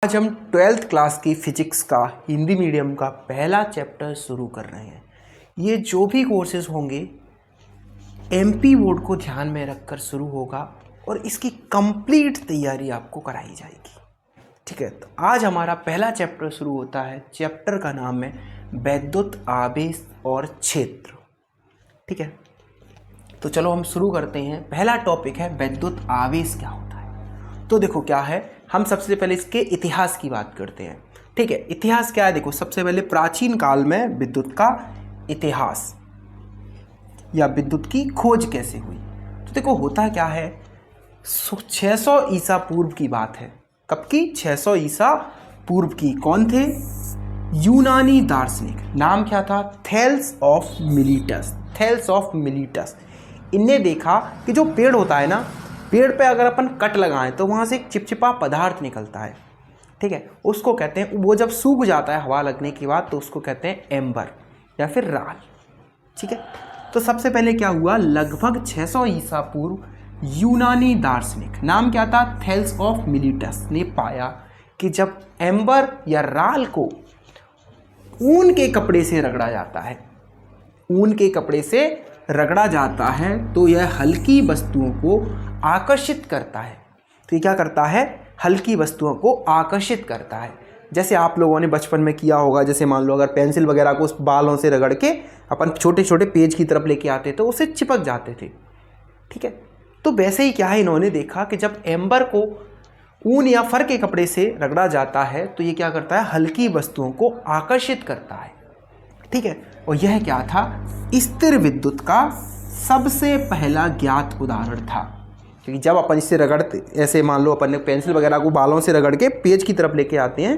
आज हम 12th class की फिजिक्स का हिंदी मीडियम का पहला चैप्टर शुरू कर रहे हैं। ये जो भी कोर्सेज होंगे एमपी बोर्ड को ध्यान में रखकर शुरू होगा और इसकी कंप्लीट तैयारी आपको कराई जाएगी। ठीक है, तो आज हमारा पहला चैप्टर शुरू होता है। चैप्टर का नाम है वैद्युत आवेश और क्षेत्र। ठीक है, तो चलो हम शुरू करते हैं। पहला टॉपिक है वैद्युत आवेश क्या होता है। तो देखो क्या है, हम सबसे पहले इसके इतिहास की बात करते हैं। ठीक है, इतिहास क्या है, देखो सबसे पहले प्राचीन काल में विद्युत का इतिहास या विद्युत की खोज कैसे हुई। तो देखो होता क्या है, 600 ईसा पूर्व की बात है। कब की? 600 ईसा पूर्व की। कौन थे? यूनानी दार्शनिक, नाम क्या था? Thales of Miletus. Thales of Miletus. इनने देखा कि जो पेड़ होता है ना, पेड़ पे अगर अपन कट लगाएं तो वहाँ से एक चिपचिपा पदार्थ निकलता है। ठीक है, उसको कहते हैं, वो जब सूख जाता है हवा लगने के बाद तो उसको कहते हैं एम्बर या फिर राल। ठीक है, तो सबसे पहले क्या हुआ, लगभग 600 ईसा पूर्व यूनानी दार्शनिक, नाम क्या था? थेल्स ऑफ मिलीटस, ने पाया कि जब एम्बर या राल को ऊन के कपड़े से रगड़ा जाता है, ऊन के कपड़े से रगड़ा जाता है तो यह हल्की वस्तुओं को आकर्षित करता है। तो ये क्या करता है? हल्की वस्तुओं को आकर्षित करता है। जैसे आप लोगों ने बचपन में किया होगा, जैसे मान लो अगर पेंसिल वगैरह को उस बालों से रगड़ के अपन छोटे छोटे पेज की तरफ लेके आते तो उसे चिपक जाते थे। ठीक है, तो वैसे ही क्या है, इन्होंने देखा कि जब एम्बर को ऊन या फर के कपड़े से रगड़ा जाता है तो ये क्या करता है, हल्की वस्तुओं को आकर्षित करता है। ठीक है, और यह क्या था, स्थिर विद्युत का सबसे पहला ज्ञात उदाहरण था। क्योंकि जब अपन इससे रगड़ते, ऐसे मान लो अपन ने पेंसिल वगैरह को बालों से रगड़ के पेज की तरफ लेके आते हैं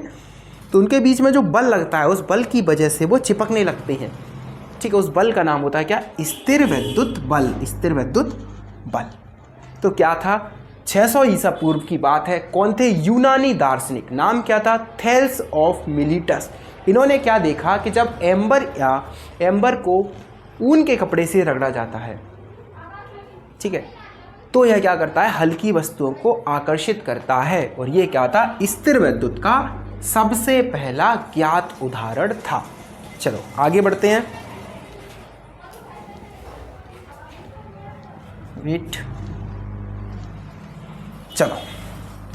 तो उनके बीच में जो बल लगता है, उस बल की वजह से वो चिपकने लगते हैं। ठीक है, उस बल का नाम होता है क्या? स्थिर विद्युत बल। स्थिर विद्युत बल। तो क्या था, 600 ईसा पूर्व की बात है। कौन थे? यूनानी दार्शनिक, नाम क्या था? Thales of Miletus. इन्होंने क्या देखा कि जब एम्बर को ऊन के कपड़े से रगड़ा जाता है, ठीक है, तो यह क्या करता है, हल्की वस्तुओं को आकर्षित करता है। और यह क्या था, स्थिर विद्युत का सबसे पहला ज्ञात उदाहरण था। चलो आगे बढ़ते हैं। वेट, चलो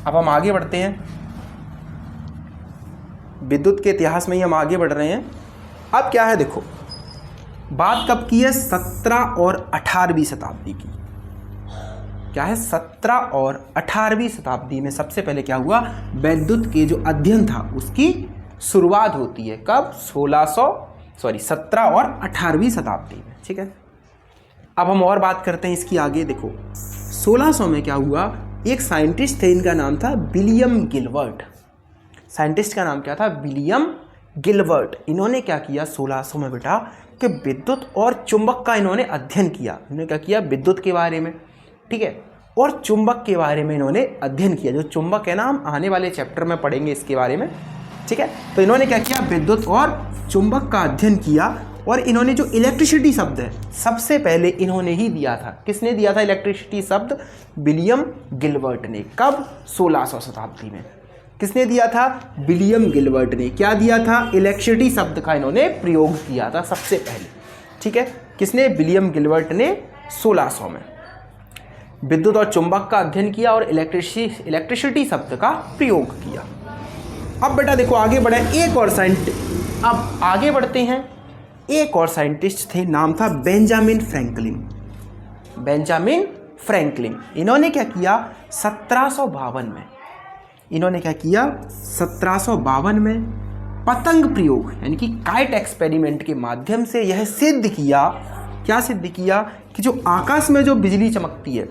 अब हम आगे बढ़ते हैं। विद्युत के इतिहास में ही हम आगे बढ़ रहे हैं। अब क्या है, देखो बात कब की है, 17 और 18वीं शताब्दी की। क्या है, 17 और 18वीं शताब्दी में सबसे पहले क्या हुआ, विद्युत के जो अध्ययन था उसकी शुरुआत होती है। कब? 17 और 18वीं शताब्दी में। ठीक है, अब हम और बात करते हैं इसकी आगे। देखो 1600 में क्या हुआ, एक साइंटिस्ट थे, इनका नाम था विलियम गिलबर्ट। साइंटिस्ट का नाम क्या था? William Gilbert. इन्होंने क्या किया 1600 में बेटा, कि विद्युत और चुंबक का इन्होंने अध्ययन किया। इन्होंने क्या किया, विद्युत के बारे में, ठीक है, और चुंबक के बारे में इन्होंने अध्ययन किया। जो चुंबक है ना, हम आने वाले चैप्टर में पढ़ेंगे इसके बारे में। ठीक है, तो इन्होंने क्या किया, विद्युत और चुंबक का अध्ययन किया। और इन्होंने जो इलेक्ट्रिसिटी शब्द है सबसे पहले इन्होंने ही दिया था। किसने दिया था इलेक्ट्रिसिटी शब्द? विलियम गिलबर्ट ने। कब? 1600 शताब्दी में। किसने दिया था? विलियम गिलबर्ट ने। क्या दिया था? इलेक्ट्रिसिटी शब्द का इन्होंने प्रयोग किया था सबसे पहले। ठीक है, किसने? विलियम गिलबर्ट ने 1600 में विद्युत और चुंबक का अध्ययन किया और इलेक्ट्रिसिटी शब्द का प्रयोग किया। अब बेटा देखो आगे बढ़े, एक और साइंटिस्ट, अब आगे बढ़ते हैं। एक और साइंटिस्ट थे, नाम था बेंजामिन फ्रैंकलिन। Benjamin Franklin. इन्होंने क्या किया, 1752 में, इन्होंने क्या किया, 1752 में पतंग प्रयोग यानी कि काइट एक्सपेरिमेंट के माध्यम से यह सिद्ध किया। क्या सिद्ध किया? कि जो आकाश में जो बिजली चमकती है,